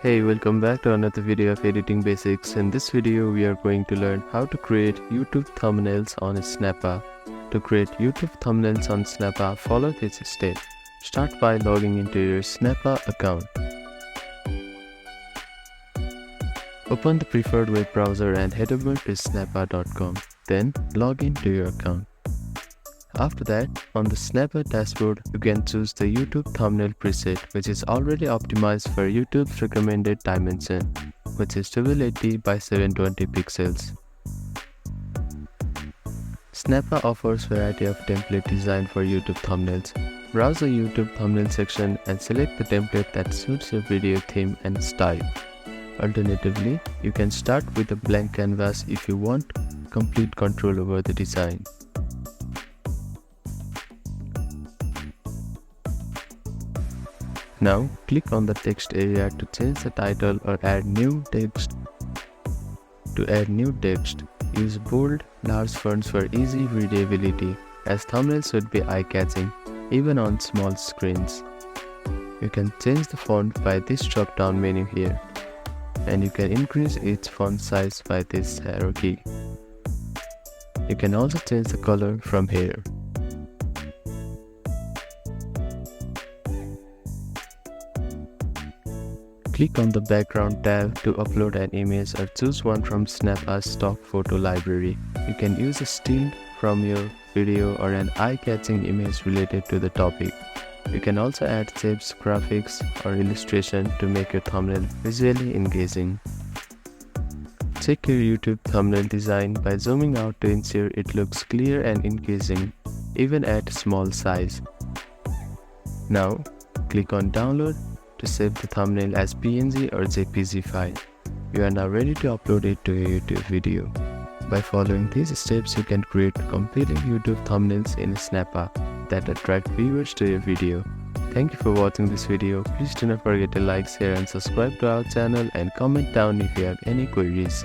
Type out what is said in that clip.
Hey, welcome back to another video of editing basics. In this video, we are going to learn how to create YouTube thumbnails on Snappa. To create YouTube thumbnails on Snappa, follow this step. Start by logging into your Snappa account. Open the preferred web browser and head over to snappa.com. Then log into your account. After that, on the Snappa dashboard, you can choose the YouTube thumbnail preset, which is already optimized for YouTube's recommended dimension, which is 1280 by 720 pixels. Snappa offers variety of template design for YouTube thumbnails. Browse the YouTube thumbnail section and select the template that suits your video theme and style. Alternatively, you can start with a blank canvas if you want complete control over the design. Now, click on the text area to change the title or add new text. To add new text, use bold, large fonts for easy readability, as thumbnails should be eye-catching, even on small screens. You can change the font by this drop-down menu here, and you can increase each font size by this arrow key. You can also change the color from here. Click on the background tab to upload an image or choose one from Snappa's stock photo library. You can use a still from your video or an eye-catching image related to the topic. You can also add shapes, graphics, or illustration to make your thumbnail visually engaging. Check your YouTube thumbnail design by zooming out to ensure it looks clear and engaging, even at small size. Now, click on Download to save the thumbnail as PNG or JPG file. You are now ready to upload it to your YouTube video. By following these steps, you can create compelling YouTube thumbnails in Snappa that attract viewers to your video. Thank you for watching this video. Please do not forget to like, share and subscribe to our channel and comment down if you have any queries.